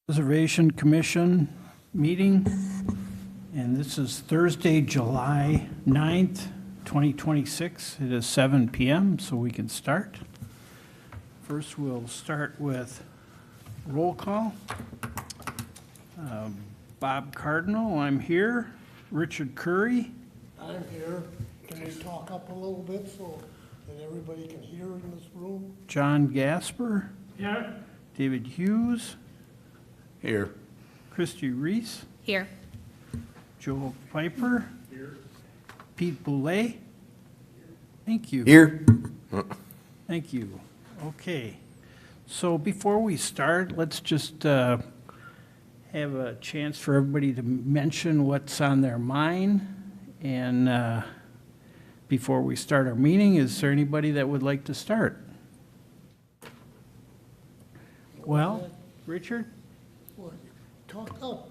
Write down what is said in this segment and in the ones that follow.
Reservation Commission meeting, and this is Thursday, July 9th, 2026. It is 7 p.m., so we can start. First, we'll start with roll call. Bob Cardinal, I'm here. Richard Curry. I'm here. Can you talk up a little bit so that everybody can hear in this room? John Gasper. Yeah. David Hughes. Here. Christy Reese. Here. Joel Piper. Here. Pete Boulay. Thank you. Here. Thank you. Okay. So before we start, let's just have a chance for everybody to mention what's on their mind. And before we start our meeting, is there anybody that would like to start? Well, Richard? Well, talk up.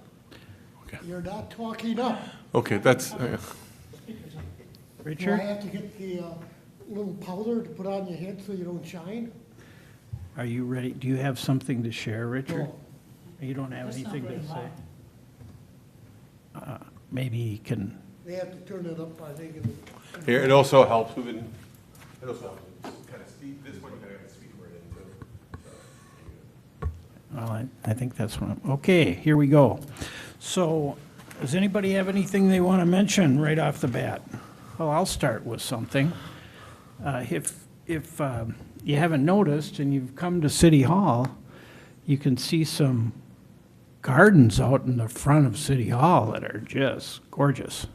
Okay. You're not talking up. Okay, that's, Do I Richard? have to get the little powder to put on your head so you don't shine? Are you ready? Do you have something to share, Richard? No. You don't have anything to say? Maybe you can, They have to turn it up, I think. here, it also helps with, it also helps with kind of speed, this one you kind of have to speak right into. well, I think that's what, okay, here we go. So, does anybody have anything they want to mention right off the bat? Well, I'll start with something. If you haven't noticed and you've come to City Hall, you can see some gardens out in the front of City Hall that are just gorgeous.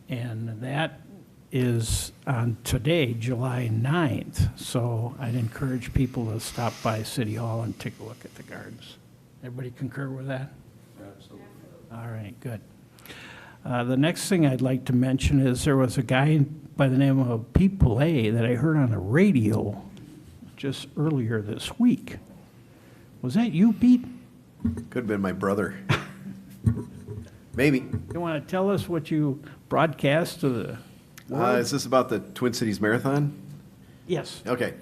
And that is on today, July 9th. So I'd encourage people to stop by City Hall and take a look at the gardens. Everybody concur with that? Absolutely. All right, good. The next thing I'd like to mention is there was a guy by the name of Pete Boulay that I heard on the radio just earlier this week. Was that you, Pete? Could have been my brother. Maybe. You want to tell us what you broadcast to the world? Is this about the Twin Cities Marathon? Yes. Okay.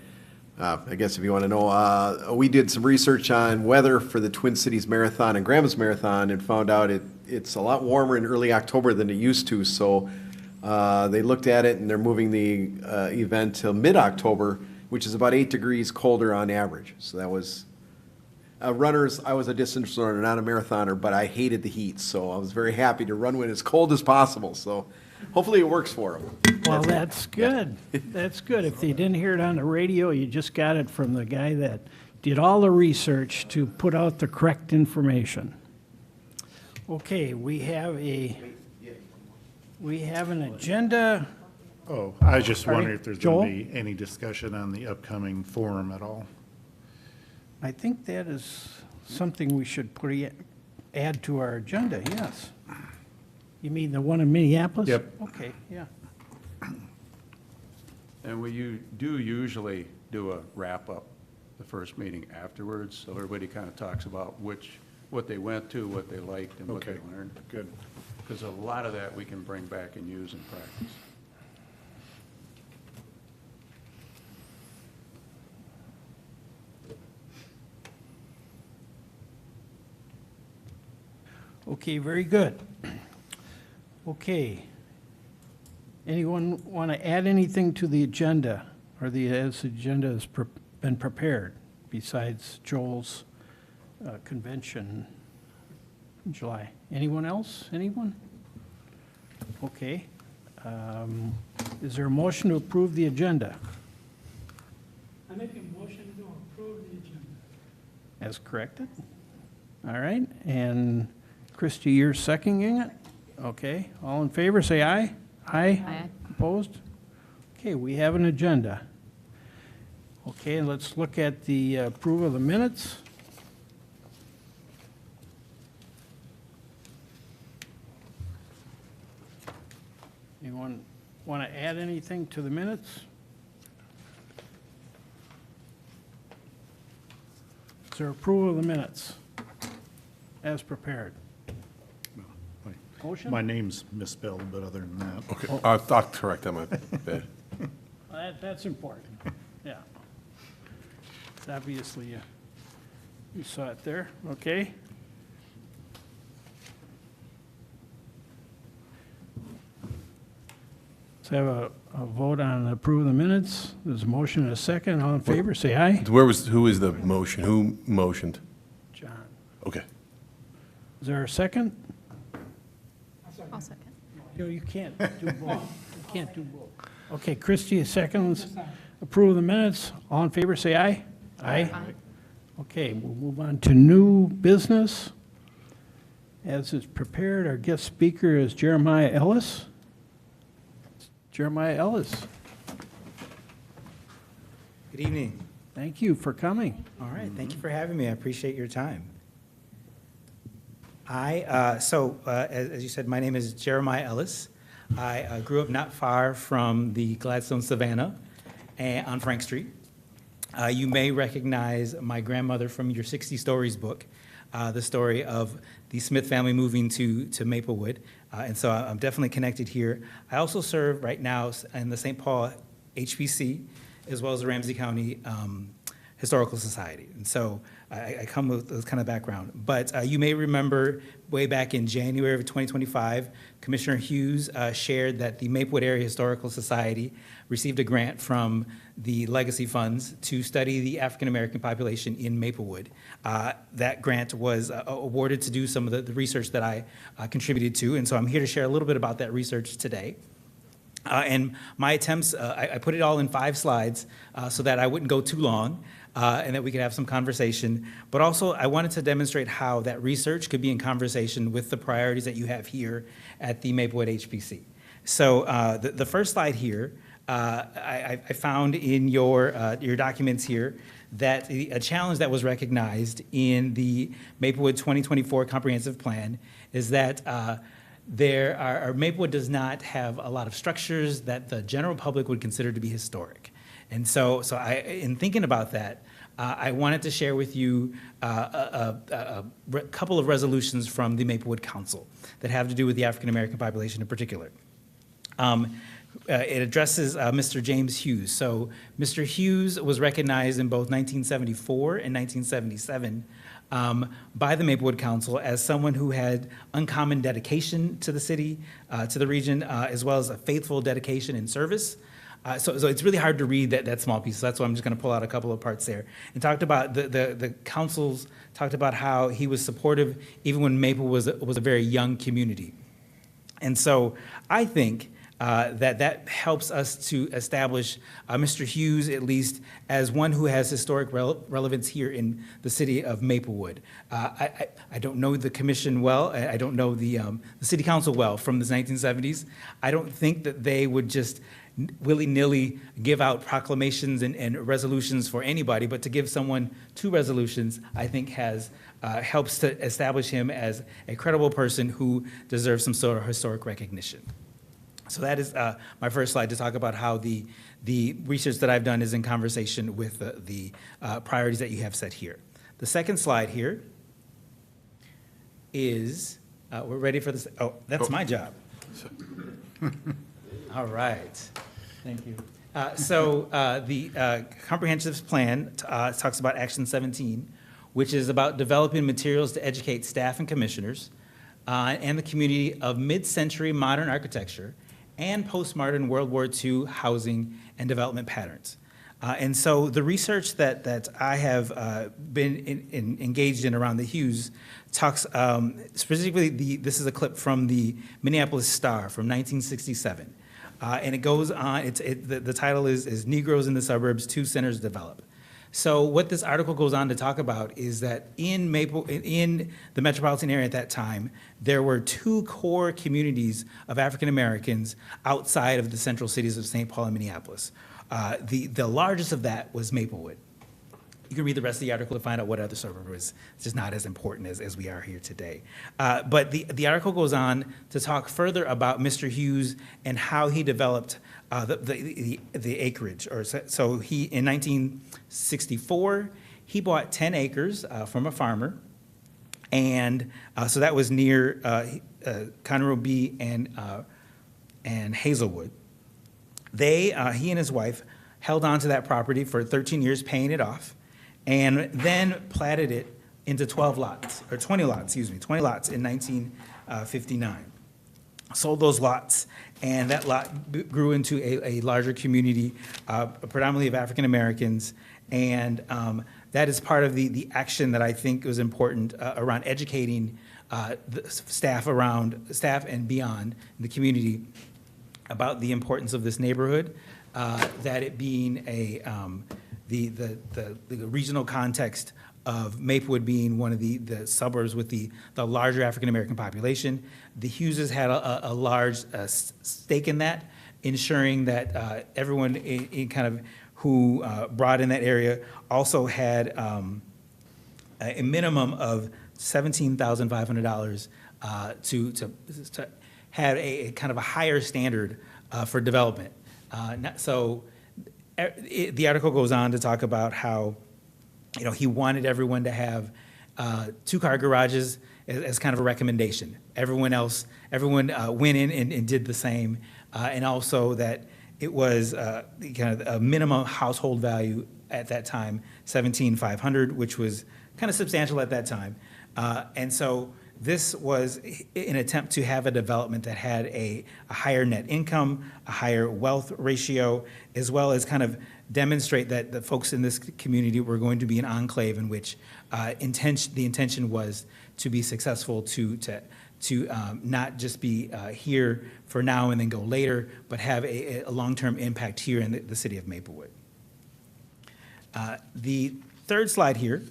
I guess if you want to know, we did some research on weather for the Twin Cities Marathon and Grandma's Marathon and found out it's a lot warmer in early October than it used to. So they looked at it and they're moving the event till mid-October, which is about 8 degrees colder on average. So that was runners. I was a distance runner, not a marathoner, but I hated the heat. So I was very happy to run when it's cold as possible. So hopefully it works for them. Well, that's good. That's good. If you didn't hear it on the radio, you just got it from the guy that did all the research to put out the correct information. Okay, we have an agenda. Oh, I was just Pardon? wondering if there's Joel? going to be any discussion on the upcoming forum at all. I think that is something we should add to our agenda, yes. You mean the one in Minneapolis? Yep. Okay, yeah. And we do usually do a wrap-up the first meeting afterwards, so everybody kind of talks about what they went to, what they liked, and what they Okay. learned. Good. Because a lot of that we can bring back and use in practice. Okay, very good. Okay. Anyone want to add anything to the agenda, or as the agenda has been prepared, besides Joel's convention in July? Anyone else? Anyone? Okay. Is there a motion to approve the agenda? I make a motion to approve the agenda. As corrected? All right, and Christie, you're seconding it? Okay, all in favor, say aye. Aye? Aye. Opposed? Okay, we have an agenda. Okay, let's look at the approval of the minutes. Anyone want to add anything to the minutes? Is there approval of the minutes as prepared? Motion? My name's misspelled, but other than that. Okay, I'll correct that, my bad. That's important, yeah. It's obviously You saw it there, okay? Let's have a vote on approve the minutes. There's a motion and a second. All in favor, say aye. Who is the motion? Who motioned? John. Okay. Is there a second? I'll second. No, you can't do both. You can't do both. Okay, Christie, seconds. Approve the minutes. All in favor, say aye. Aye. Okay, we'll move on to new business. As is prepared, our guest speaker is Jeremiah Ellis. Jeremiah Ellis, Good evening. thank you for coming. All right, thank you for having me. I appreciate your time. As you said, my name is Jeremiah Ellis. I grew up not far from the Gladstone Savannah on Frank Street. You may recognize my grandmother from your 60 Stories book, the story of the Smith family moving to Maplewood. And so I'm definitely connected here. I also serve right now in the St. Paul HPC, as well as the Ramsey County Historical Society. And so I come with this kind of background. But you may remember way back in January of 2025, Commissioner Hughes shared that the Maplewood Area Historical Society received a grant from the legacy funds to study the African-American population in Maplewood. That grant was awarded to do some of the research that I contributed to, and so I'm here to share a little bit about that research today. And my attempts, I put it all in 5 slides so that I wouldn't go too long and that we could have some conversation. But also, I wanted to demonstrate how that research could be in conversation with the priorities that you have here at the Maplewood HPC. So the first slide here, I found in your documents here that a challenge that was recognized in the Maplewood 2024 Comprehensive Plan is that Maplewood does not have a lot of structures that the general public would consider to be historic. And so in thinking about that, I wanted to share with you a couple of resolutions from the Maplewood Council that have to do with the African-American population in particular. It addresses Mr. James Hughes. So Mr. Hughes was recognized in both 1974 and 1977 by the Maplewood Council as someone who had uncommon dedication to the city, to the region, as well as a faithful dedication and service. So it's really hard to read that small piece, so that's why I'm just going to pull out a couple of parts there. And talked about the councils, talked about how he was supportive even when Maple was a very young community. And so I think that helps us to establish Mr. Hughes, at least, as one who has historic relevance here in the city of Maplewood. I don't know the commission well. I don't know the city council well from the 1970s. I don't think that they would just willy-nilly give out proclamations and resolutions for anybody, but to give someone 2 resolutions, I think helps to establish him as a credible person who deserves some sort of historic recognition. So that is my first slide to talk about how the research that I've done is in conversation with the priorities that you have set here. The second slide here is, we're ready for this. Oh, that's my job. All right. Thank you. The comprehensive plan talks about Action 17, which is about developing materials to educate staff and commissioners and the community of mid-century modern architecture and postmodern World War II housing and development patterns. And so the research that I have been engaged in around the Hughes talks specifically, this is a clip from the Minneapolis Star from 1967. And it goes on, the title is Negroes in the Suburbs, 2 Centers Develop. So what this article goes on to talk about is that in the metropolitan area at that time, there were 2 core communities of African Americans outside of the central cities of St. Paul and Minneapolis. The largest of that was Maplewood. You can read the rest of the article to find out what other suburb was. It's just not as important as we are here today. But the article goes on to talk further about Mr. Hughes and how he developed the acreage. So he, in 1964, he bought 10 acres from a farmer. And so that was near Conroe B and Hazelwood. He and his wife held on to that property for 13 years, paying it off, and then platted it into 12 lots, or 20 lots, excuse me, 20 lots in 1959. Sold those lots, and that lot grew into a larger community, predominantly of African Americans. And that is part of the action that I think was important around educating the staff and beyond in the community about the importance of this neighborhood, that it being the regional context of Maplewood being one of the suburbs with the larger African-American population. The Hugheses had a large stake in that, ensuring that everyone in kind of who brought in that area also had a minimum of $17,500 to have a kind of a higher standard for development. So the article goes on to talk about how, he wanted everyone to have two-car garages as kind of a recommendation. Everyone went in and did the same, and also that it was kind of a minimum household value at that time, $17,500, which was kind of substantial at that time. And so this was an attempt to have a development that had a higher net income, a higher wealth ratio, as well as kind of demonstrate that the folks in this community were going to be an enclave in which the intention was to be successful, to not just be here for now and then go later, but have a long-term impact here in the city of Maplewood. The third slide here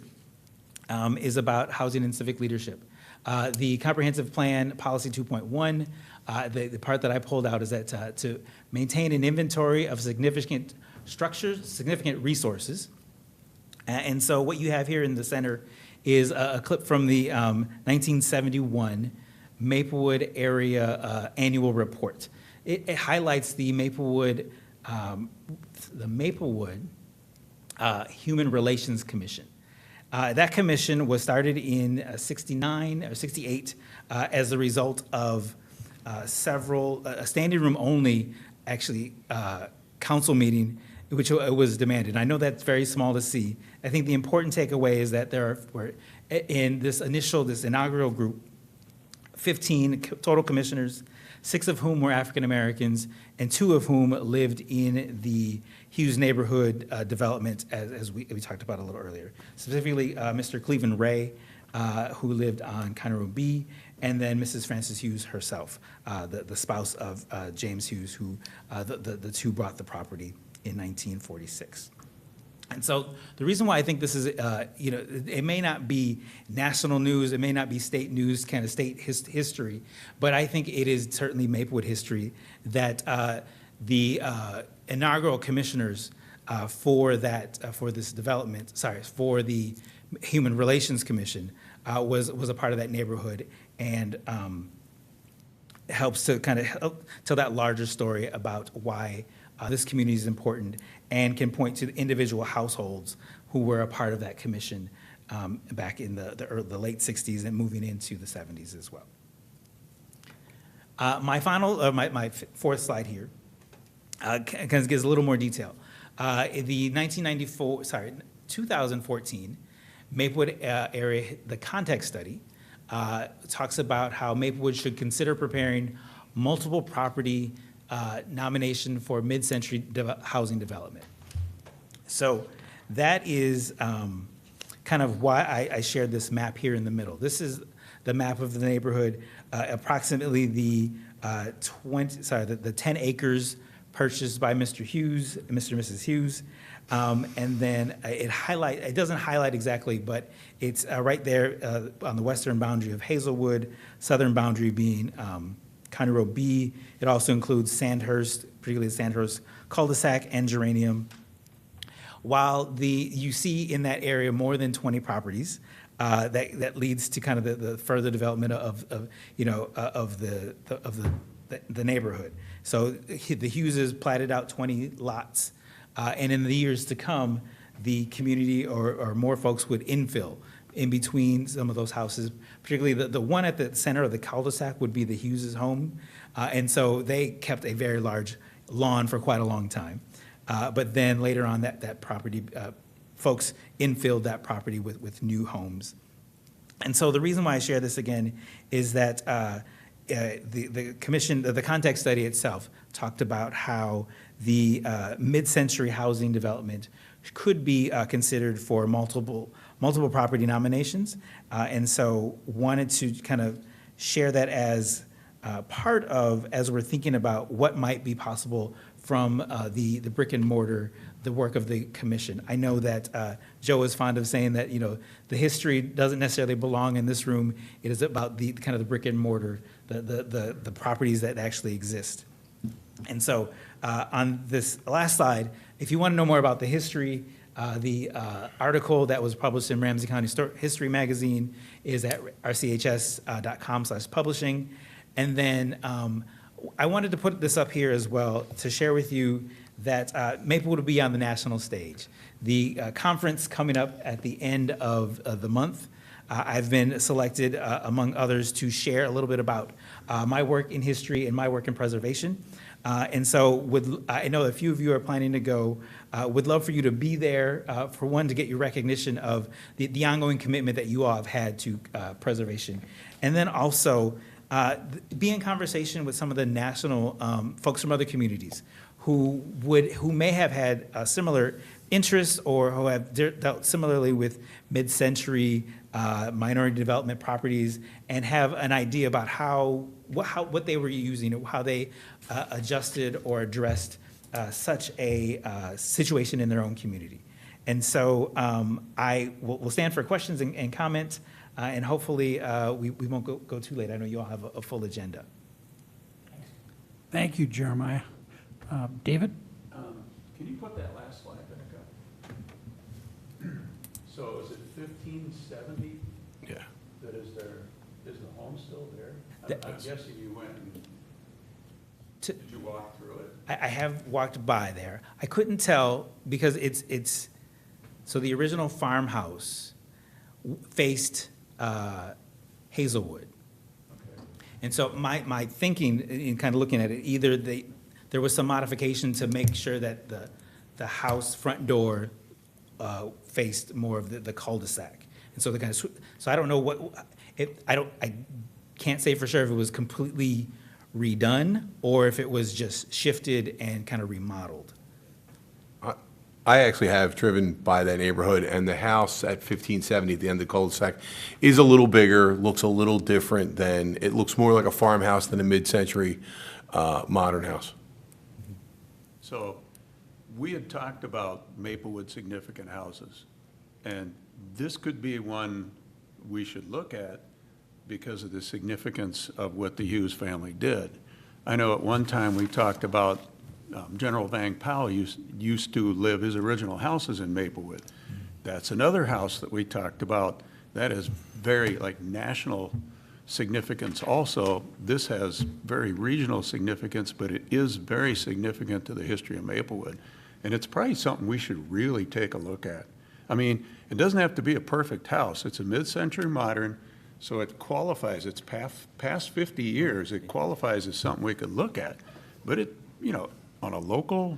is about housing and civic leadership. The comprehensive plan, policy 2.1, the part that I pulled out is that to maintain an inventory of significant structures, significant resources. And so what you have here in the center is a clip from the 1971 Maplewood area annual report. It highlights the Maplewood Human Relations Commission. That commission was started in 69 or 68 as a result of several, a standing room only, actually, council meeting, which was demanded. I know that's very small to see. I think the important takeaway is that there were, in this inaugural group, 15 total commissioners, 6 of whom were African Americans, and 2 of whom lived in the Hughes neighborhood development, as we talked about a little earlier. Specifically, Mr. Cleveland Ray, who lived on Conroe B, and then Mrs. Frances Hughes herself, the spouse of James Hughes, who the two bought the property in 1946. And so the reason why I think this is, it may not be national news, it may not be state news, kind of state history, but I think it is certainly Maplewood history that the inaugural commissioners for this development, for the Human Relations Commission was a part of that neighborhood, and helps to kind of help tell that larger story about why this community is important, and can point to the individual households who were a part of that commission back in the late 60s and moving into the 70s as well. My fourth slide here kind of gives a little more detail. The 2014 Maplewood area, the context study, talks about how Maplewood should consider preparing multiple property nomination for mid-century housing development. So that is kind of why I shared this map here in the middle. This is the map of the neighborhood, approximately the 10 acres purchased by Mr. Hughes, Mr. and Mrs. Hughes. And then it doesn't highlight exactly, but it's right there on the western boundary of Hazelwood, southern boundary being Conroe B. It also includes Sandhurst, particularly the Sandhurst cul-de-sac and Geranium. While you see in that area more than 20 properties, that leads to kind of the further development of the neighborhood. So the Hugheses platted out 20 lots, and in the years to come, the community or more folks would infill in between some of those houses. Particularly the one at the center of the cul-de-sac would be the Hughes' home, and so they kept a very large lawn for quite a long time. But then later on, that property, folks infilled that property with new homes. And so the reason why I share this again is that the commission, the context study itself talked about how the mid-century housing development could be considered for multiple property nominations. And so wanted to kind of share that as part of, as we're thinking about what might be possible from the brick and mortar, the work of the commission. I know that Joe is fond of saying that, the history doesn't necessarily belong in this room. It is about the kind of the brick and mortar, the properties that actually exist. And so on this last slide, if you want to know more about the history, the article that was published in Ramsey County History Magazine is at rchs.com/publishing. And then I wanted to put this up here as well to share with you that Maplewood will be on the national stage. The conference coming up at the end of the month, I've been selected, among others, to share a little bit about my work in history and my work in preservation. And so I know a few of you are planning to go. Would love for you to be there, for one, to get your recognition of the ongoing commitment that you all have had to preservation. And then also be in conversation with some of the national folks from other communities who may have had similar interests or who have dealt similarly with mid-century minority development properties and have an idea about what they were using, or how they adjusted or addressed such a situation in their own community. And so I will stand for questions and comments, and hopefully we won't go too late. I know you all have a full agenda. Thank you, Jeremiah. David? Can you put that last slide back up? So is it 1570 Yeah. that is there, is the home still there? I'm guessing you went and, did you walk through it? I have walked by there. I couldn't tell because it's so the original farmhouse faced Hazelwood. Okay. And so my thinking in kind of looking at it, either there was some modification to make sure that the house front door faced more of the cul-de-sac. And so so I don't know I can't say for sure if it was completely redone or if it was just shifted and kind of remodeled. I actually have driven by that neighborhood, and the house at 1570 at the end of the cul-de-sac is a little bigger, looks a little different than, it looks more like a farmhouse than a mid-century modern house. So we had talked about Maplewood significant houses, and this could be one we should look at because of the significance of what the Hughes family did. I know at one time we talked about General Vang Powell used to live, his original house is in Maplewood. That's another house that we talked about that is very national significance also. This has very regional significance, but it is very significant to the history of Maplewood. And it's probably something we should really take a look at. I mean, it doesn't have to be a perfect house. It's a mid-century modern, so it qualifies. It's past 50 years. It qualifies as something we could look at. But it, on a local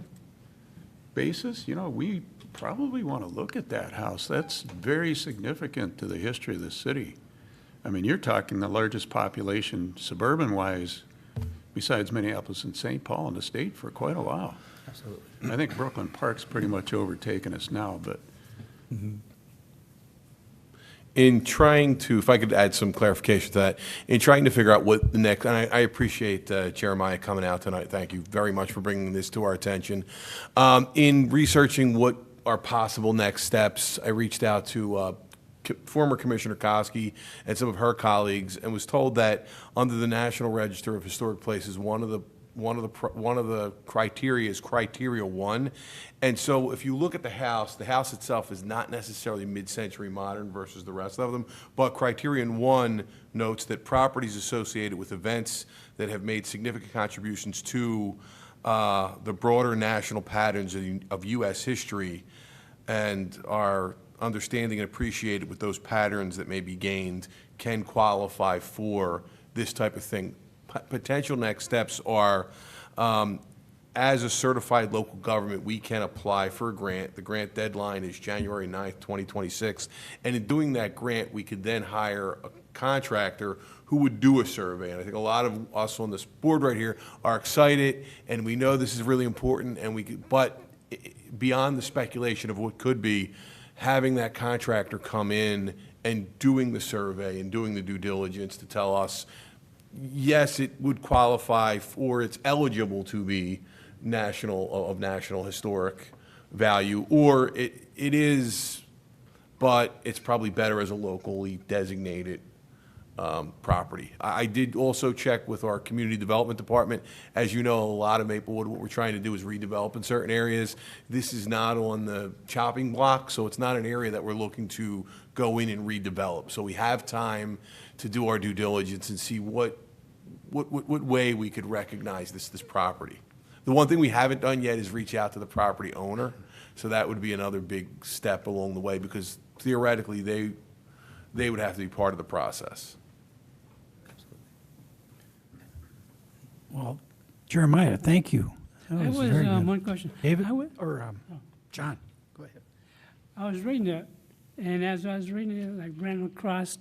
basis, we probably want to look at that house. That's very significant to the history of the city. I mean, you're talking the largest population suburban-wise besides Minneapolis and St. Paul in the state for quite a while. Absolutely. I think Brooklyn Park's pretty much overtaken us now, but. In trying to, if I could add some clarification to that, in trying to figure out what the next, and I appreciate Jeremiah coming out tonight. Thank you very much for bringing this to our attention. In researching what are possible next steps, I reached out to former Commissioner Koski and some of her colleagues, and was told that under the National Register of Historic Places, one of the criteria is Criteria 1. And so if you look at the house itself is not necessarily mid-century modern versus the rest of them, but Criterion 1 notes that properties associated with events that have made significant contributions to the broader national patterns of U.S. history and are understanding and appreciated with those patterns that may be gained can qualify for this type of thing. Potential next steps are as a certified local government, we can apply for a grant. The grant deadline is January 9th, 2026. And in doing that grant, we could then hire a contractor who would do a survey. And I think a lot of us on this board right here are excited, and we know this is really important, and but beyond the speculation of what could be, having that contractor come in and doing the survey and doing the due diligence to tell us, yes, it would qualify for, it's eligible to be of national historic value, or it is, but it's probably better as a locally designated property. I did also check with our community development department. As you know, a lot of Maplewood, what we're trying to do is redevelop in certain areas. This is not on the chopping block, so it's not an area that we're looking to go in and redevelop. So we have time to do our due diligence and see what way we could recognize this property. The one thing we haven't done yet is reach out to the property owner, so that would be another big step along the way, because theoretically, they would have to be part of the process. Well, Jeremiah, thank you. That I was, very good. one question. David, I wa- or John, go ahead. I was reading it, and as I was reading it, I ran across,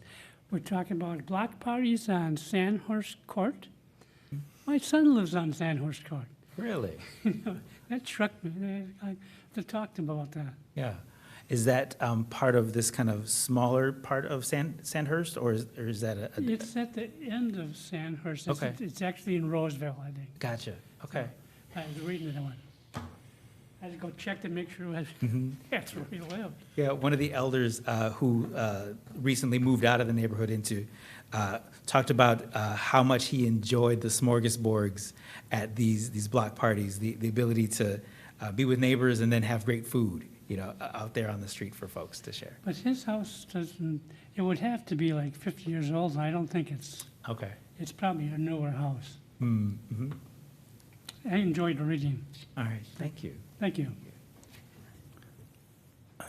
we're talking about block parties on Sandhurst Court. My son lives on Sandhurst Court. Really? That struck me. They talked about that. Yeah. Is that part of this kind of smaller part of Sandhurst, or is that a? It's at the end of Sandhurst. Okay. It's actually in Roseville, I think. Gotcha, okay. I was reading it, I went, I had to go check to make sure that's where he lived. Yeah, one of the elders who recently moved out of the neighborhood talked about how much he enjoyed the smorgasbords at these block parties, the ability to be with neighbors and then have great food, out there on the street for folks to share. But his house doesn't, it would have to be like 50 years old, and I don't think Okay. it's probably a newer house. Mm-hmm. I enjoyed reading. All right, thank you. Thank you.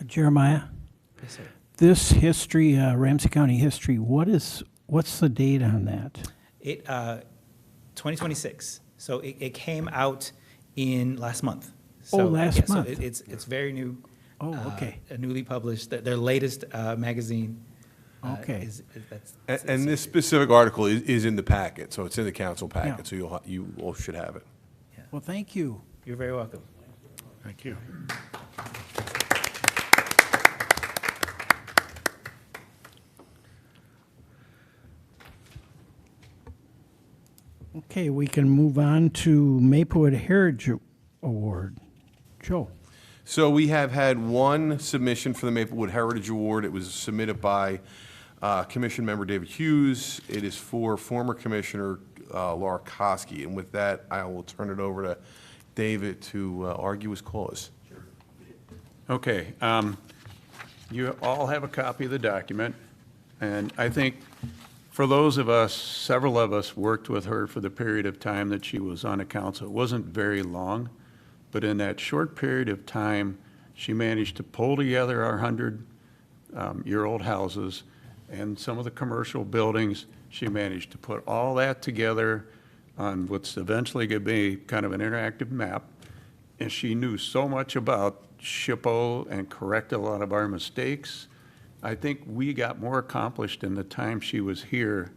Jeremiah, Yes, sir. this history, Ramsey County history, what's the date on that? It, 2026, so it came out in last month. Oh, So, last yeah, so month. it's very new. Oh, okay. Newly published, their latest magazine. Okay. And this specific article is in the packet, so it's in the council Yeah. packet, so you all should have it. Well, thank you. You're very welcome. Thank you. Okay, we can move on to Maplewood Heritage Award. Joe? So we have had one submission for the Maplewood Heritage Award. It was submitted by Commission Member David Hughes. It is for former Commissioner Laura Koski. And with that, I will turn it over to David to argue his cause. Okay, you all have a copy of the document, and I think for those of us, several of us worked with her for the period of time that she was on the council. It wasn't very long, but in that short period of time, she managed to pull together our 100-year-old houses and some of the commercial buildings. She managed to put all that together on what's eventually going to be kind of an interactive map. And she knew so much about SHPO and corrected a lot of our mistakes. I think we got more accomplished in the time she was here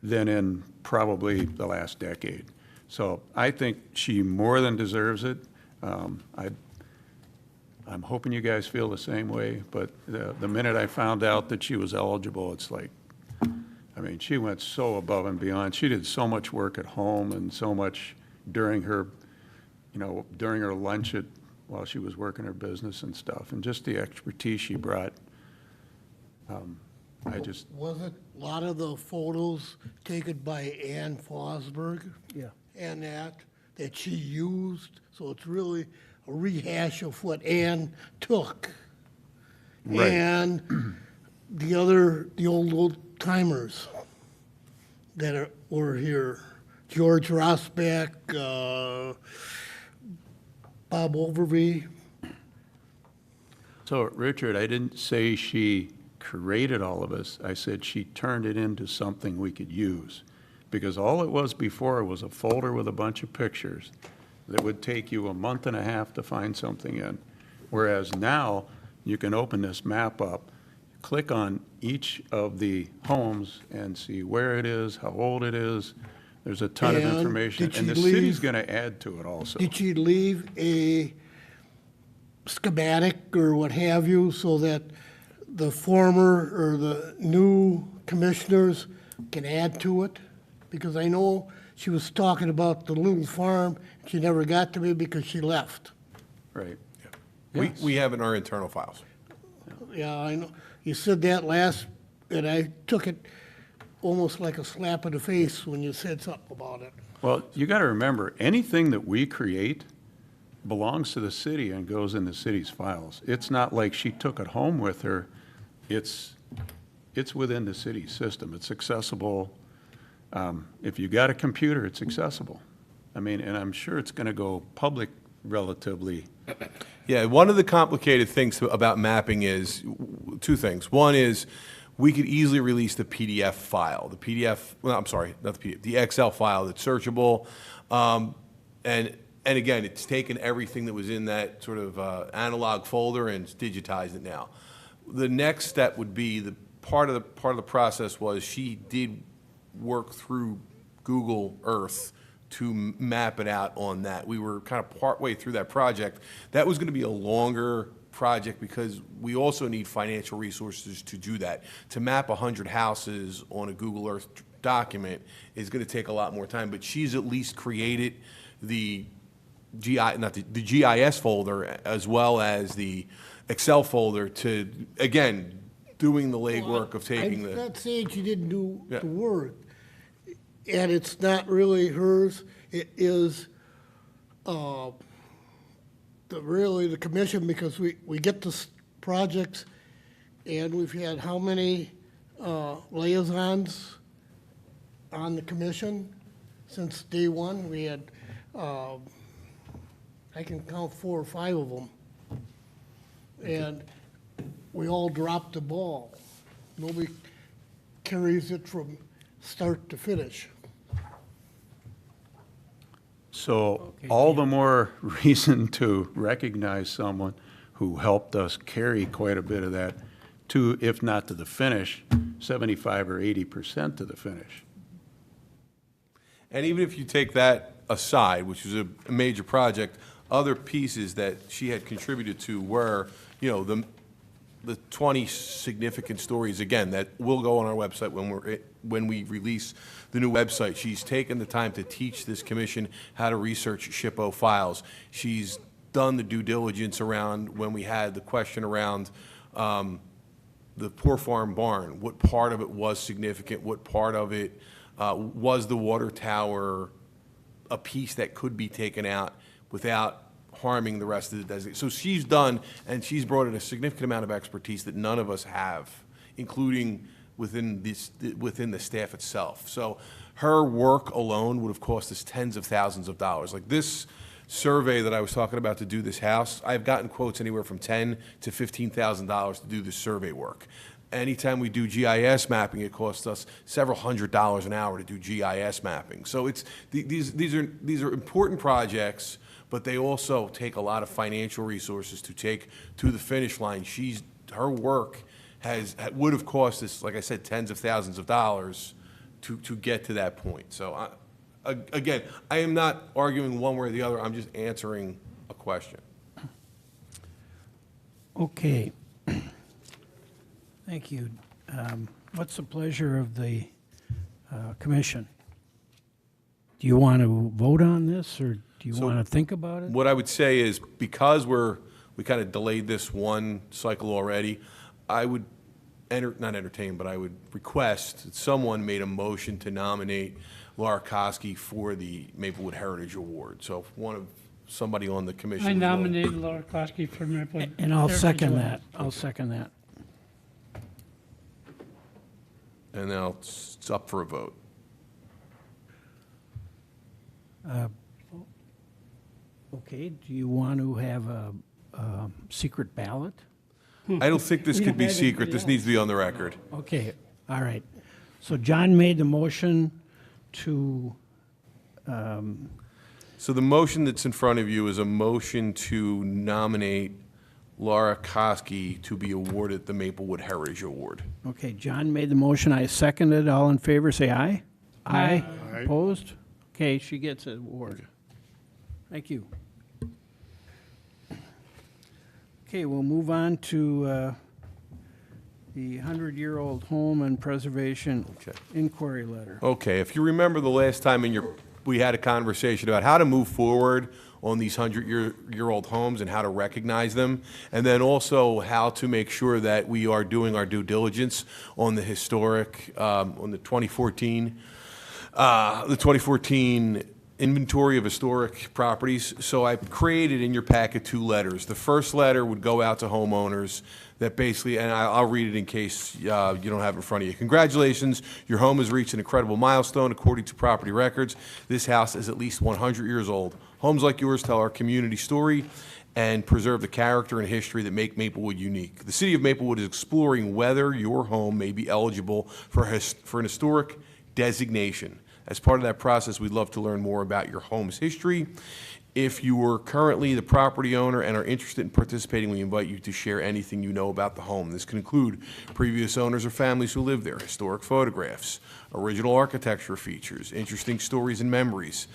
than in probably the last decade. So I think she more than deserves it. I'm hoping you guys feel the same way, but the minute I found out that she was eligible, it's like, I mean, she went so above and beyond. She did so much work at home and so much during her, during her lunch while she was working her business and stuff, and just the expertise she brought. Was it a lot of the photos taken by Ann Fosberg? Yeah. And that she used, so it's really a rehash of what Ann took. Right. And the old timers that were here, George Rosbach, Bob Overby. So, Richard, I didn't say she created all of us. I said she turned it into something we could use. Because all it was before was a folder with a bunch of pictures. that would take you a month and a half to find something in. Whereas now, you can open this map up, click on each of the homes and see where it is, how old it is. There's a ton of And information, did and the she city's leave- gonna add to it also. Did she leave a schematic or what have you so that the former or the new commissioners can add to it? Because I know she was talking about the little farm, she never got to me because she left. Right. We have it in our internal files. Yeah, I know, you said that last, and I took it almost like a slap in the face when you said something about it. Well, you gotta remember, anything that we create belongs to the city and goes in the city's files. It's not like she took it home with her. It's within the city system. It's accessible. If you got a computer, it's accessible. I mean, and I'm sure it's gonna go public relatively. Yeah, one of the complicated things about mapping is two things. One is we could easily release the PDF file, the PDF, well, I'm sorry, not the PDF, the Excel file that's searchable. And again, it's taken everything that was in that sort of analog folder and it's digitized it now. The next step would be the part of the process was she did work through Google Earth to map it out on that. We were kind of partway through that project. That was going to be a longer project because we also need financial resources to do that. To map 100 houses on a Google Earth document is going to take a lot more time, but she's at least created the the GIS folder as well as the Excel folder to, again, doing the legwork of taking I'm the. not saying she didn't do Yeah. the work, and it's not really hers, it is, really the commission, because we get this projects, and we've had how many, liaisons on the commission since day one? We had, I can count 4 or 5 of them. And we all dropped the ball. Nobody carries it from start to finish. So all the more reason to recognize someone who helped us carry quite a bit of that to, if not to the finish, 75 or 80% to the finish. And even if you take that aside, which was a major project, other pieces that she had contributed to were, you know, the 20 significant stories, again, that will go on our website when we release the new website. She's taken the time to teach this commission how to research SHPO files. She's done the due diligence around when we had the question around the Poor Farm barn. What part of it was significant? What part of it was the water tower a piece that could be taken out without harming the rest of the designation? So she's done, and she's brought in a significant amount of expertise that none of us have, including within the staff itself. So her work alone would have cost us tens of thousands of dollars. Like this survey that I was talking about to do this house, I've gotten quotes anywhere from $10,000 to $15,000 to do this survey work. Anytime we do GIS mapping, it costs us several $100s an hour to do GIS mapping. So it's these are important projects, but they also take a lot of financial resources to take to the finish line. Her work would have cost us, like I said, tens of thousands of dollars to get to that point. So again, I am not arguing one way or the other. I'm just answering a question. Okay. Thank you. What's the pleasure of the commission? Do you want to vote on this, or do you So- want to think about it? What I would say is, because we kind of delayed this one cycle already, I would not entertain, but I would request that someone made a motion to nominate Laura Koski for the Maplewood Heritage Award. So if somebody on the commission. I was willing- nominate Laura Kloski for Maplewood. And I'll Heritage second Award. that. I'll second that. And now it's up for a vote. Okay, do you want to have a secret ballot? I don't think this could be secret. This needs to be on the record. Okay, all right. So John made the motion to, So the motion that's in front of you is a motion to nominate Laura Koski to be awarded the Maplewood Heritage Award. Okay, John made the motion, I seconded. All in favor, say aye. Aye. Aye. Opposed? Okay, she gets an award. Thank you. Okay, we'll move on to the 100-year-old home and preservation Okay. inquiry letter. Okay, if you remember the last time we had a conversation about how to move forward on these 100-year-old homes and how to recognize them, and then also how to make sure that we are doing our due diligence on the historic, on the 2014 inventory of historic properties. So I created in your packet 2 letters. The first letter would go out to homeowners that basically, and I'll read it in case you don't have it in front of you. Congratulations, your home has reached an incredible milestone according to property records. This house is at least 100 years old. Homes like yours tell our community story and preserve the character and history that make Maplewood unique. The city of Maplewood is exploring whether your home may be eligible for an historic designation. As part of that process, we'd love to learn more about your home's history. If you are currently the property owner and are interested in participating, we invite you to share anything you know about the home. This can include previous owners or families who lived there, historic photographs, original architecture features, interesting stories and memories.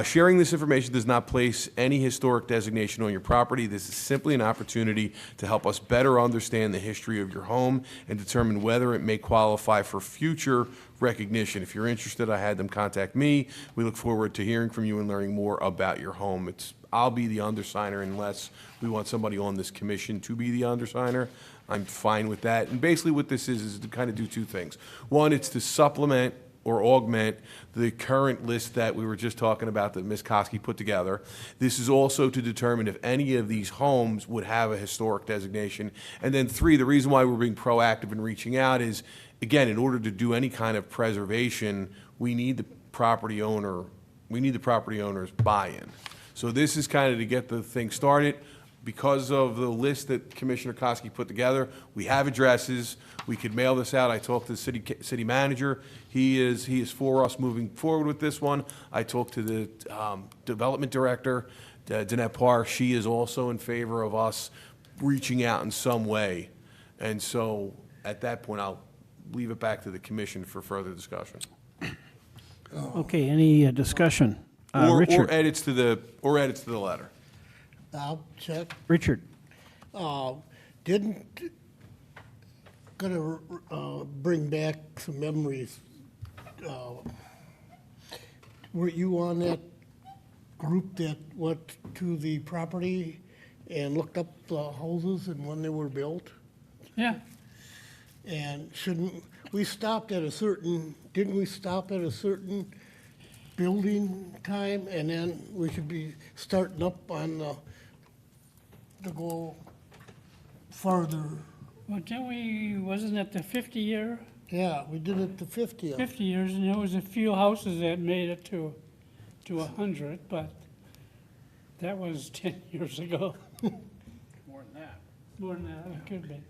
Sharing this information does not place any historic designation on your property. This is simply an opportunity to help us better understand the history of your home and determine whether it may qualify for future recognition. If you're interested, I had them contact me. We look forward to hearing from you and learning more about your home. I'll be the undersigner unless we want somebody on this commission to be the undersigner. I'm fine with that. And basically what this is to kind of do 2 things. One, it's to supplement or augment the current list that we were just talking about that Ms. Koski put together. This is also to determine if any of these homes would have a historic designation. And then 3, the reason why we're being proactive in reaching out is, again, in order to do any kind of preservation, we need the property owner's buy-in. So this is kind of to get the thing started. Because of the list that Commissioner Koski put together, we have addresses. We could mail this out. I talked to the city manager. He is for us moving forward with this one. I talked to the development director, Danette Parr. She is also in favor of us reaching out in some way. And so at that point, I'll leave it back to the commission for further discussion. Okay, any discussion? Or Richard? edits to the letter. I'll check. Richard? Gonna bring back some memories. Were you on that group that went to the property and looked up the houses and when they were built? Yeah, And didn't we stop at a certain building time, and then we should be starting up on to go farther? well, wasn't it the 50-year? Yeah, we did it to 50th. 50 years, and there was a few houses that made it to 100, but that was 10 years ago. More than that. More than that, it could be.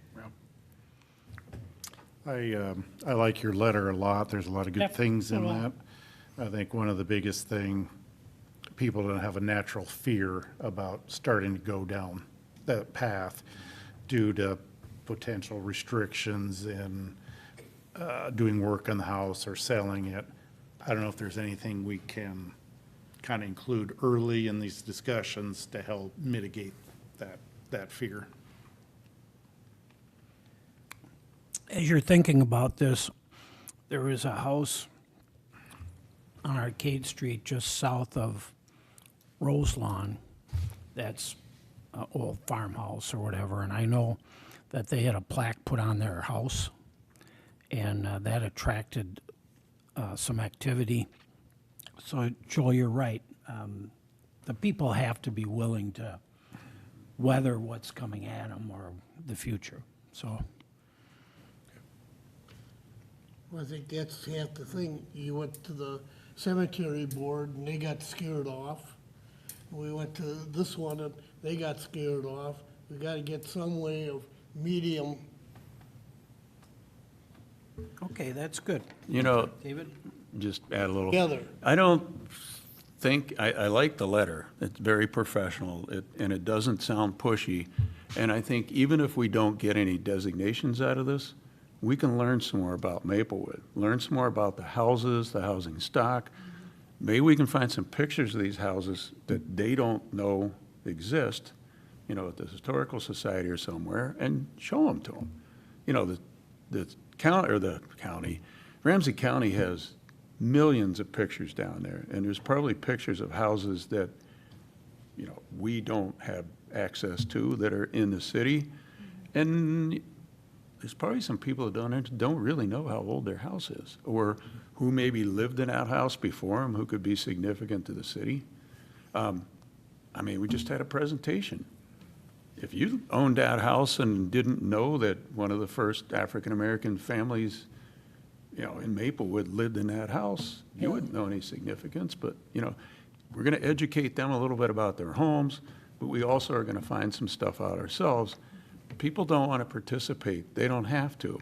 I like your letter a lot. There's a lot of good Yep, things in a lot. that. I think one of the biggest thing, people don't have a natural fear about starting to go down that path due to potential restrictions in doing work on the house or selling it. I don't know if there's anything we can kind of include early in these discussions to help mitigate that fear. As you're thinking about this, there is a house on Arcade Street just south of Roselawn that's an old farmhouse or whatever, and I know that they had a plaque put on their house, and that attracted some activity. So, Joel, you're right. The people have to be willing to weather what's coming at them or the future, so. I think that's half the thing. You went to the cemetery board and they got scared off. We went to this one and they got scared off. We gotta get some way of medium. Okay, that's good. You know, David? just add a little. Together. I don't I like the letter. It's very professional, and it doesn't sound pushy. And I think even if we don't get any designations out of this, we can learn some more about Maplewood, learn some more about the houses, the housing stock. Maybe we can find some pictures of these houses that they don't know exist, at the Historical Society or somewhere, and show them to them. The county, Ramsey County has millions of pictures down there, and there's probably pictures of houses that, we don't have access to that are in the city. And there's probably some people that don't really know how old their house is, or who maybe lived in that house before them, who could be significant to the city. We just had a presentation. If you owned that house and didn't know that one of the first African-American families, in Maplewood lived in that house, you wouldn't know any significance. But, we're going to educate them a little bit about their homes, but we also are going to find some stuff out ourselves. People don't want to participate. They don't have to.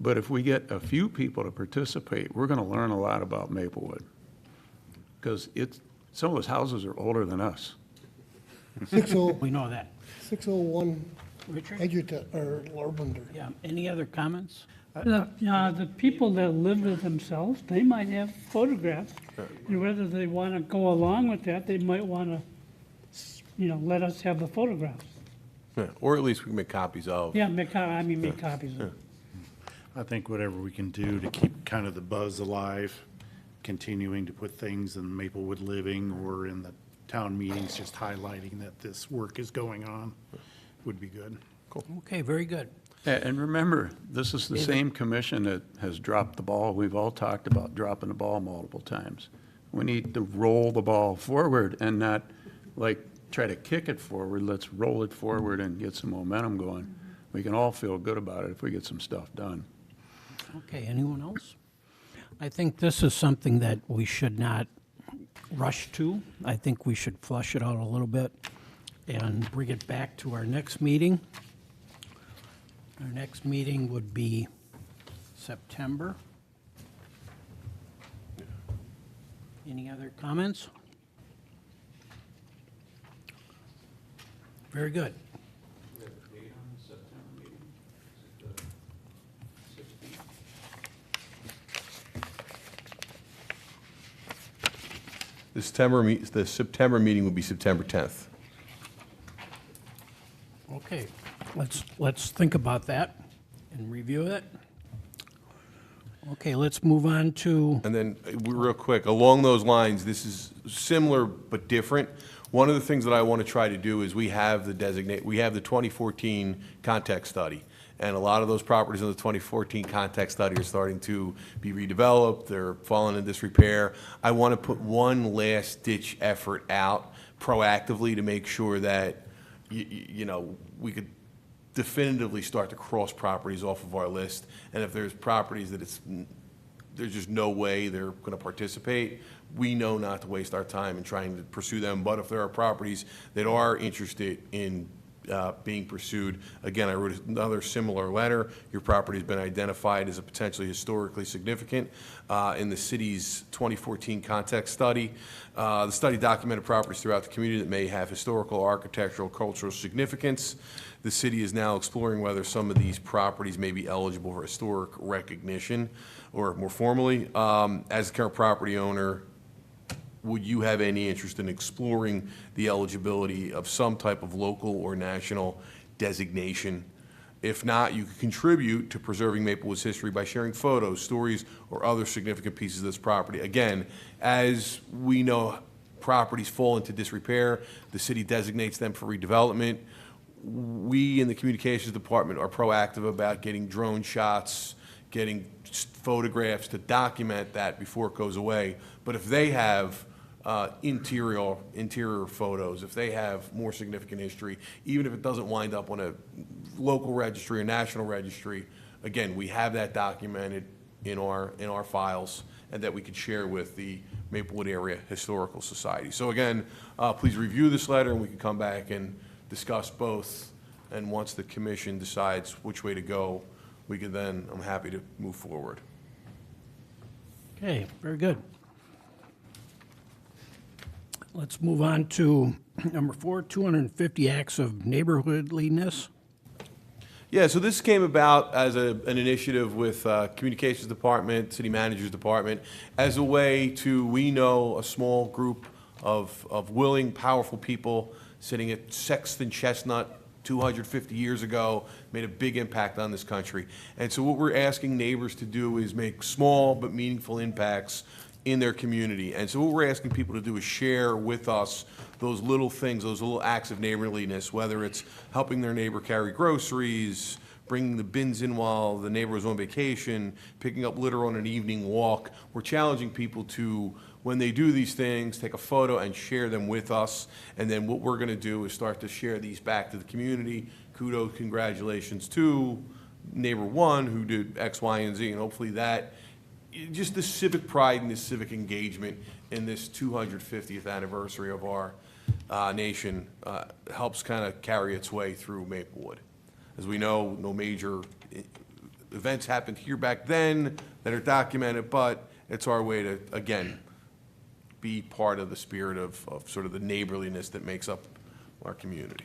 But if we get a few people to participate, we're going to learn a lot about Maplewood. Because some of those houses are older than us. 60 We know that. 601 Richard? Edgerton, or Larbender. Yeah, any other comments? The people that live with themselves, they might have photographs. And whether they want to go along with that, they might want to, let us have the photographs. Yeah, or at least we can make copies of. Yeah, make copies of it. I think whatever we can do to keep kind of the buzz alive, continuing to put things in Maplewood Living or in the town meetings, just highlighting that this work is going on, would be good. Okay, very good. And remember, this is the same commission that has dropped the ball. We've all talked about dropping the ball multiple times. We need to roll the ball forward and not try to kick it forward. Let's roll it forward and get some momentum going. We can all feel good about it if we get some stuff done. Okay, anyone else? I think this is something that we should not rush to. I think we should flush it out a little bit and bring it back to our next meeting. Our next meeting would be September. Any other comments? Very good. The September meeting will be September 10th. Okay, let's think about that and review it. Okay, let's move on to, And then, real quick, along those lines, this is similar but different. One of the things that I want to try to do is we have the 2014 context study. And a lot of those properties in the 2014 context study are starting to be redeveloped, they're falling in disrepair. I want to put one last ditch effort out proactively to make sure that, we could definitively start to cross properties off of our list. And if there's properties that there's just no way they're going to participate, we know not to waste our time in trying to pursue them. But if there are properties that are interested in being pursued, again, I wrote another similar letter. Your property has been identified as a potentially historically significant in the city's 2014 context study. The study documented properties throughout the community that may have historical, architectural, cultural significance. The city is now exploring whether some of these properties may be eligible for historic recognition, or more formally, as the current property owner, would you have any interest in exploring the eligibility of some type of local or national designation? If not, you could contribute to preserving Maplewood's history by sharing photos, stories, or other significant pieces of this property. Again, as we know, properties fall into disrepair, the city designates them for redevelopment. We in the communications department are proactive about getting drone shots, getting photographs to document that before it goes away. But if they have interior photos, if they have more significant history, even if it doesn't wind up on a local registry or national registry, again, we have that documented in our files and that we could share with the Maplewood Area Historical Society. So again, please review this letter and we can come back and discuss both. And once the commission decides which way to go, we can then, I'm happy to move forward. okay, very good. Let's move on to number 4, 250 acts of neighborhoodliness. Yeah, so this came about as an initiative with Communications Department, City Manager's Department, as a way to, we know, a small group of willing, powerful people sitting at Sexton Chestnut 250 years ago, made a big impact on this country. And so what we're asking neighbors to do is make small but meaningful impacts in their community. And so what we're asking people to do is share with us those little things, those little acts of neighborliness, whether it's helping their neighbor carry groceries, bringing the bins in while the neighbor was on vacation, picking up litter on an evening walk. We're challenging people to, when they do these things, take a photo and share them with us. And then what we're gonna do is start to share these back to the community. Kudos, congratulations to neighbor one who did X, Y, and Z, and hopefully that, just the civic pride and the civic engagement in this 250th anniversary of our nation helps kind of carry its way through Maplewood. As we know, no major events happened here back then that are documented, but it's our way to, again, be part of the spirit of sort of the neighborliness that makes up our community.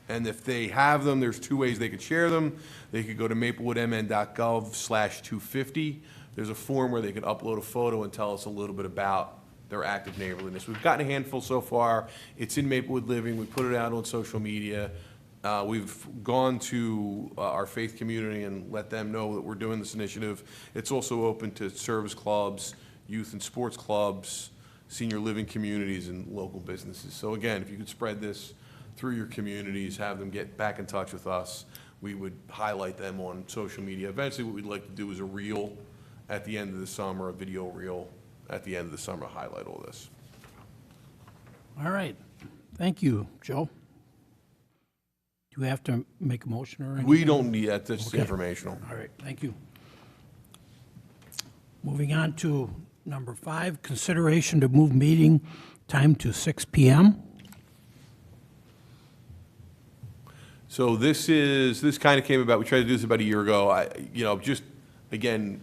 And if they have them, there's 2 ways they could share them. They could go to maplewoodmn.gov/250. There's a form where they can upload a photo and tell us a little bit about their act of neighborliness. We've gotten a handful so far. It's in Maplewood Living. We put it out on social media. We've gone to our faith community and let them know that we're doing this initiative. It's also open to service clubs, youth and sports clubs, senior living communities, and local businesses. So again, if you could spread this through your communities, have them get back in touch with us, we would highlight them on social media. Eventually, what we'd like to do is a reel at the end of the summer, a video reel at the end of the summer to highlight all this. All right. Thank you, Joe. Do we have to make a motion or anything? We don't need that, that's Okay. informational. All right, thank you. Moving on to number 5, consideration to move meeting time to 6 PM. So this kind of came about, we tried to do this about a year ago. Just, again,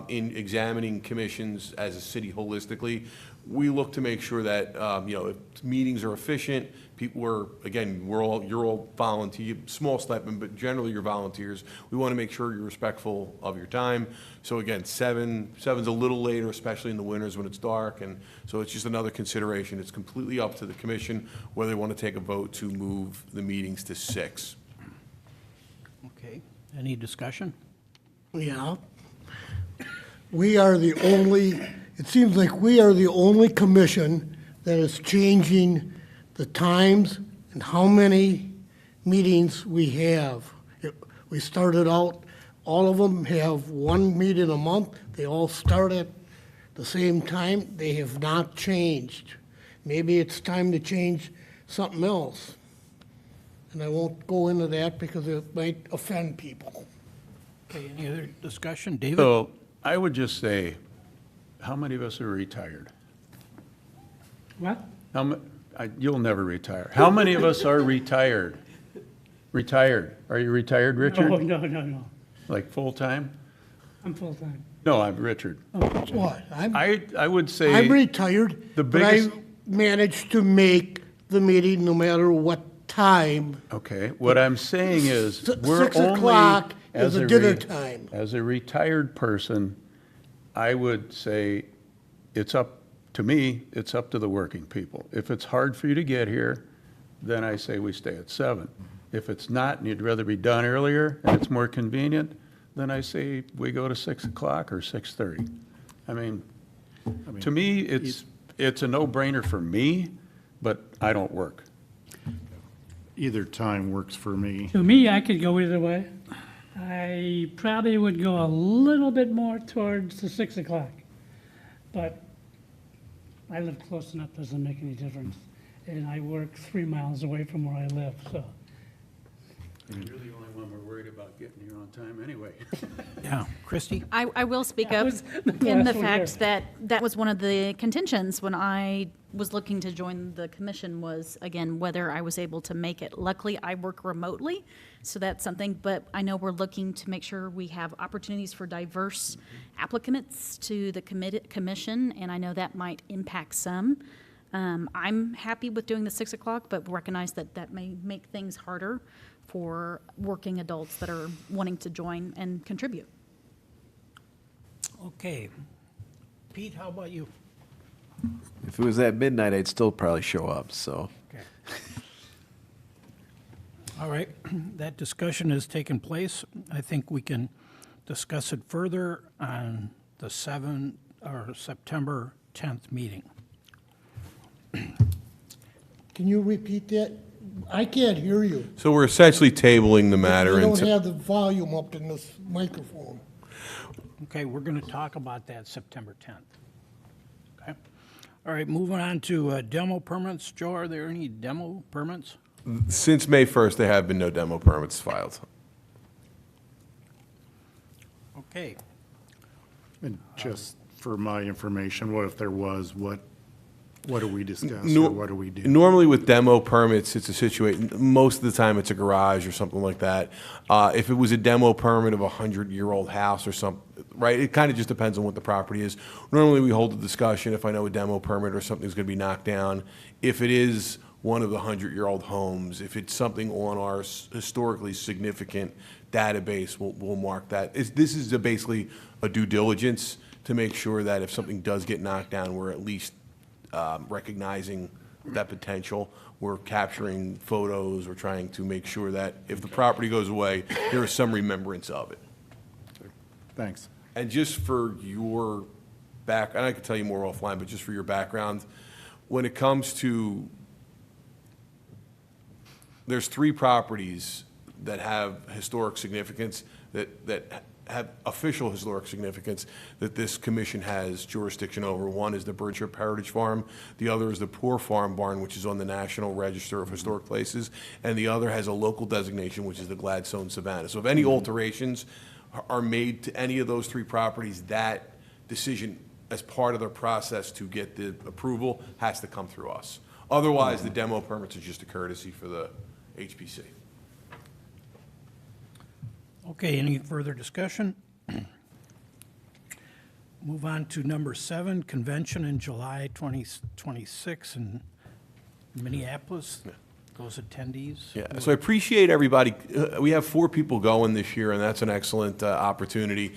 in examining commissions as a city holistically, we look to make sure that, if meetings are efficient, people are, again, you're all volunteer, small stipend, but generally you're volunteers. We want to make sure you're respectful of your time. So again, seven's a little later, especially in the winters when it's dark, and so it's just another consideration. It's completely up to the commission whether they want to take a vote to move the meetings to 6. Okay, any discussion? Yeah. We are the only, it seems like we are the only commission that is changing the times and how many meetings we have. We started out, all of them have 1 meeting a month. They all start at the same time. They have not changed. Maybe it's time to change something else. And I won't go into that because it might offend people. Okay, any other discussion? David? So I would just say, how many of us are retired? What? You'll never retire. How many of us are retired? Retired. Are you retired, Richard? No. Like full-time? I'm full-time. No, I'm Richard. What? I would say. I'm retired, the but I biggest- managed to make the meeting no matter what time. Okay, what I'm saying is, we're 6 only. o'clock is as a re- dinner time. As a retired person, I would say it's up, to me, it's up to the working people. If it's hard for you to get here, then I say we stay at 7. If it's not, and you'd rather be done earlier, and it's more convenient, then I say we go to 6 o'clock or 6:30. I mean, to me, it's a no-brainer for me, but I don't work. Either time works for me. To me, I could go either way. I probably would go a little bit more towards the 6 o'clock. But I live close enough, doesn't make any difference. And I work 3 miles away from where I live, so. You're the only one we're worried about getting here on time anyway. Yeah, Christie? I will speak I up was the in the last one here. fact that that was one of the contentions when I was looking to join the commission was, again, whether I was able to make it. Luckily, I work remotely, so that's something, but I know we're looking to make sure we have opportunities for diverse applicants to the commission, and I know that might impact some. I'm happy with doing the 6 o'clock, but recognize that that may make things harder for working adults that are wanting to join and contribute. Okay. Pete, how about you? If it was at midnight, I'd still probably show up, so. Okay. All right, that discussion has taken place. I think we can discuss it further on the September 10th meeting. Can you repeat that? I can't hear you. So we're essentially tabling the matter I don't until, have the volume up in this microphone. Okay, we're going to talk about that September 10th. Okay. All right, moving on to demo permits. Joe, are there any demo permits? since May 1st, there have been no demo permits filed. Okay. And just for my information, what if there was, what do we discuss, Nor- or what do we do? Normally with demo permits, it's a situation, most of the time it's a garage or something like that. If it was a demo permit of a 100-year-old house or something, right, it kind of just depends on what the property is. Normally, we hold a discussion if I know a demo permit or something's going to be knocked down. If it is one of the 100-year-old homes, if it's something on our historically significant database, we'll mark that. This is basically a due diligence to make sure that if something does get knocked down, we're at least recognizing that potential. We're capturing photos. We're trying to make sure that if the property goes away, there is some remembrance of it. Thanks. And just for your back, and I can tell you more offline, but just for your background, when it comes to, there's 3 properties that have historic significance, that have official historic significance, that this commission has jurisdiction over. One is the Birdship Heritage Farm, the other is the Poor Farm Barn, which is on the National Register of Historic Places, and the other has a local designation, which is the Gladstone Savannah. So if any alterations are made to any of those 3 properties, that decision, as part of the process to get the approval, has to come through us. Otherwise, the demo permits are just a courtesy for the HPC. Okay, any further discussion? Move on to number 7, convention in July 2026 in Minneapolis. Those attendees. Yeah, so I appreciate everybody. We have 4 people going this year, and that's an excellent opportunity.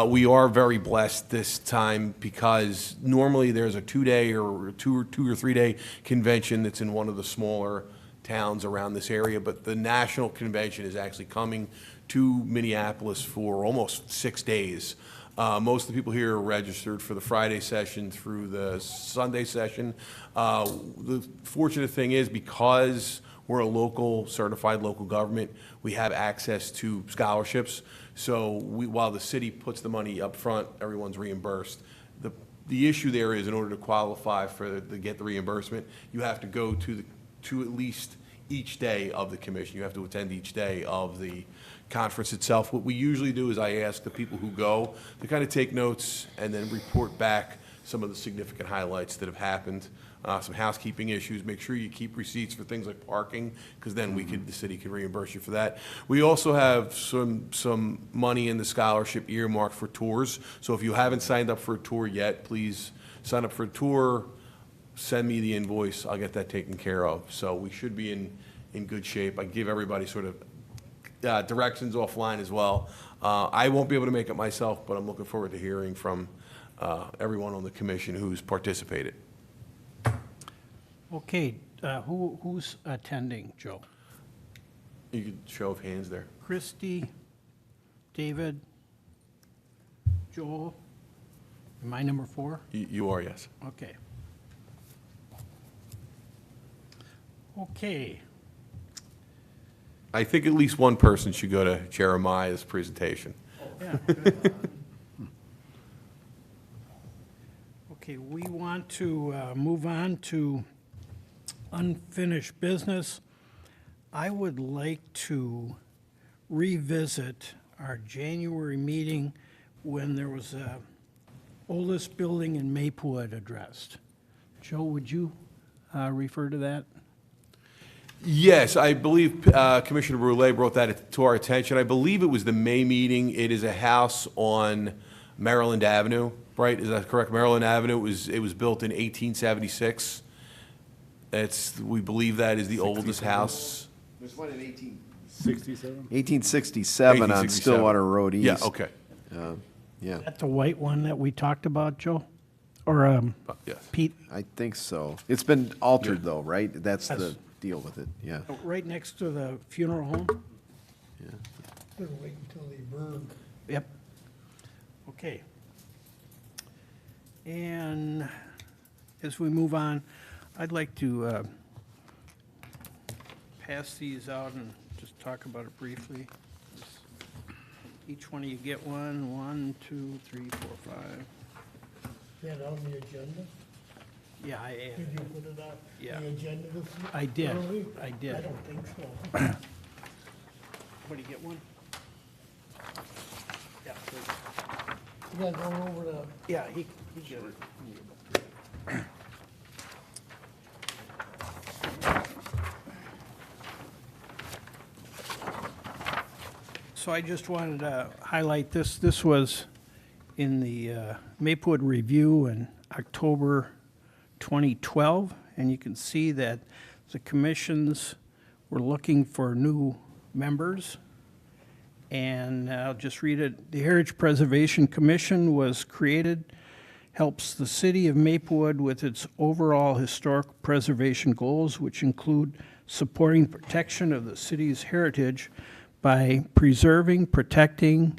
We are very blessed this time because normally there's a 2-day or 2 or 3-day convention that's in one of the smaller towns around this area, but the national convention is actually coming to Minneapolis for almost 6 days. Most of the people here are registered for the Friday session through the Sunday session. The fortunate thing is, because we're a certified local government, we have access to scholarships. So while the city puts the money up front, everyone's reimbursed. The issue there is, in order to qualify to get the reimbursement, you have to go to at least each day of the commission. You have to attend each day of the conference itself. What we usually do is I ask the people who go to kind of take notes and then report back some of the significant highlights that have happened, some housekeeping issues. Make sure you keep receipts for things like parking, because then the city can reimburse you for that. We also have some money in the scholarship earmarked for tours. So if you haven't signed up for a tour yet, please sign up for a tour. Send me the invoice. I'll get that taken care of. So we should be in good shape. I give everybody sort of directions offline as well. I won't be able to make it myself, but I'm looking forward to hearing from everyone on the commission who's participated. Okay, who's attending, Joe? You could show of hands there. Christie, David, Joel? Am I number 4? You are, yes. Okay. Okay, I think at least one person should go to Jeremiah's presentation. yeah. Okay, we want to move on to unfinished business. I would like to revisit our January meeting when there was a oldest building in Maplewood addressed. Joe, would you refer to that? Yes, I believe Commissioner Brule brought that to our attention. I believe it was the May meeting. It is a house on Maryland Avenue, right? Is that correct? Maryland Avenue, it was built in 1876. We believe that is the oldest house. There's one in 67? 1867 on 1867. Stillwater Road East. Yeah, okay. Yeah, That's the white one that we talked about, Joe? Or Yes. Pete? I think so. It's been altered though, right? That's the Yes. deal with it, yeah. Right next to the funeral home? Better wait until they burn. Yep. Okay. And as we move on, I'd like to pass these out and just talk about it briefly. Each one of you get one. 1, 2, 3, 4, 5. Is that on the agenda? Yeah, I Did added. you put it on Yeah. the agenda this week? I did. Early? I did. I don't think so. Everybody get one? Yeah, please. You gotta go over the, Yeah, he get it. So I just wanted to highlight this. This was in the Maplewood Review in October 2012, and you can see that the commissions were looking for new members. And I'll just read it. The Heritage Preservation Commission was created, helps the city of Maplewood with its overall historic preservation goals, which include supporting protection of the city's heritage by preserving, protecting,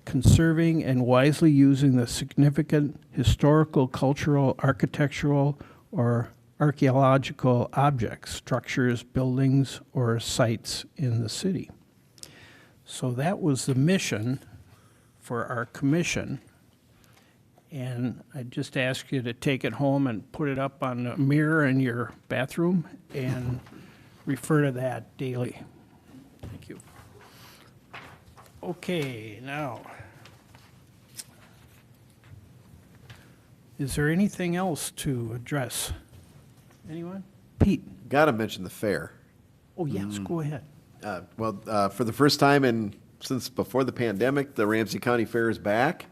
conserving, and wisely using the significant historical, cultural, architectural, or archaeological objects, structures, buildings, or sites in the city. So that was the mission for our commission. And I just ask you to take it home and put it up on a mirror in your bathroom and refer to that daily. Thank you. Okay, now, is there anything else to address? Anyone? Pete? Gotta mention the fair. Oh, yes, go ahead. For the first time since before the pandemic, the Ramsey County Fair is back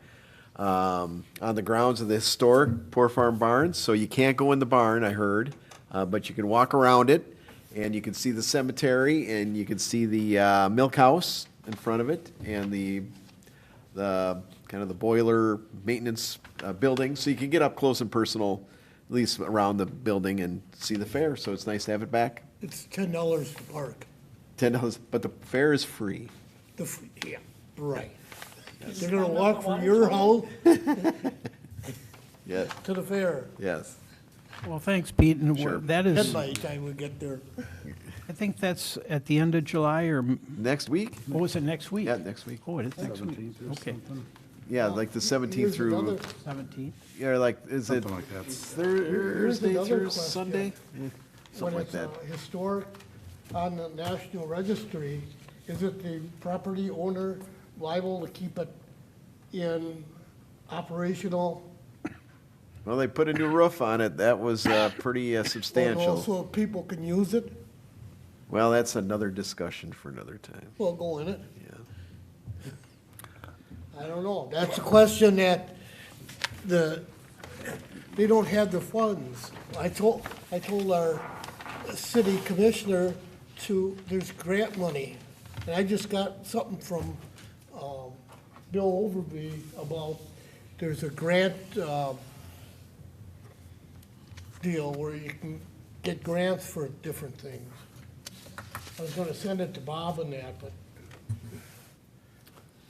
on the grounds of the historic Poor Farm Barns. So you can't go in the barn, I heard, but you can walk around it, and you can see the cemetery, and you can see the milk house in front of it, and the kind of the boiler maintenance building. So you can get up close and personal, at least around the building, and see the fair. So it's nice to have it back. it's $10 to park. $10, but the fair is free. Yeah, right. They're gonna walk from your house Yes, to the fair. yes. Well, thanks, Pete, and Sure. that Then is, by the time we get there, I think that's at the end of July, or, Next week? oh, is it next week? Yeah, next week. Oh, it is next week, okay. Yeah, like the 17th here's through, another, 17th? yeah, like, is it Something like that. Thursday another through question. Sunday? Yeah, when something like it's that. historic on the National Registry, is it the property owner liable to keep it in operational? Well, they put a new roof on it. That was pretty And substantial. also people can use it? Well, that's another discussion for another time. Well, go in it. Yeah. I don't know. That's a question that they don't have the funds. I told our city commissioner there's grant money. And I just got something from, Bill Overby about, there's a grant, deal where you can get grants for different things. I was gonna send it to Bob and that, but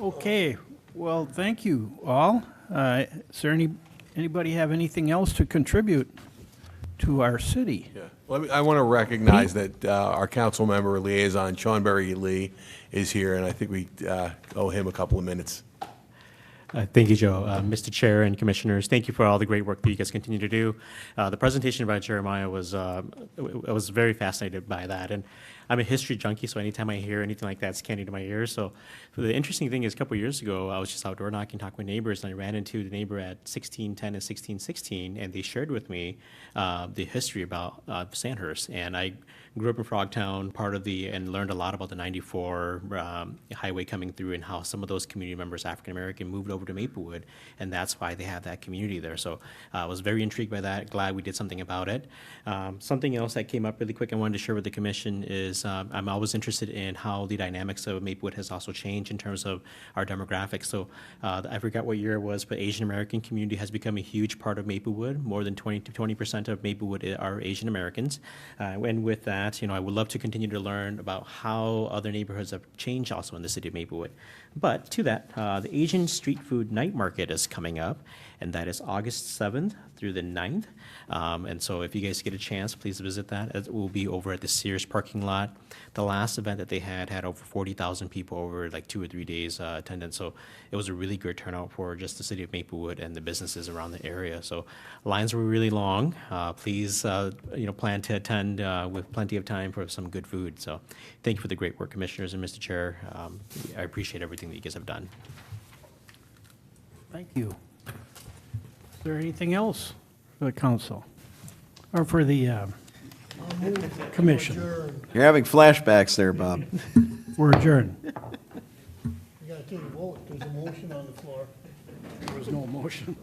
Okay, well, thank you all. Is there anybody have anything else to contribute to our city? Yeah. I want to recognize that our council member liaison, Sean Berry Lee, is here, and I think we owe him a couple of minutes. Thank you, Joe. Mr. Chair and Commissioners, thank you for all the great work that you guys continue to do. The presentation by Jeremiah was, I was very fascinated by that. And I'm a history junkie, so anytime I hear anything like that, it's candy to my ears. So the interesting thing is, a couple of years ago, I was just outdoor knocking, talking with neighbors, and I ran into the neighbor at 1610 and 1616, and they shared with me the history about Sandhurst. And I grew up in Frogtown, and learned a lot about the 94 highway coming through and how some of those community members, African American, moved over to Maplewood, and that's why they have that community there. So I was very intrigued by that. Glad we did something about it. Something else that came up really quick I wanted to share with the commission is I'm always interested in how the dynamics of Maplewood has also changed in terms of our demographics. So I forgot what year it was, but Asian American community has become a huge part of Maplewood. More than 20% of Maplewood are Asian Americans. And with that, I would love to continue to learn about how other neighborhoods have changed also in the city of Maplewood. But to that, the Asian Street Food Night Market is coming up, and that is August 7th through the 9th. And so if you guys get a chance, please visit that. It will be over at the Sears parking lot. The last event that they had over 40,000 people over like 2 or 3 days attendance. So it was a really good turnout for just the city of Maplewood and the businesses around the area. So lines were really long. Please, plan to attend with plenty of time for some good food. So thank you for the great work, commissioners and Mr. Chair. I appreciate everything that you guys have done. Thank you. Is there anything else for the council? Or for the commission? Adjourn. You're having flashbacks there, Bob. We're adjourned. You gotta take a vote, there's a motion on the floor. There was no motion.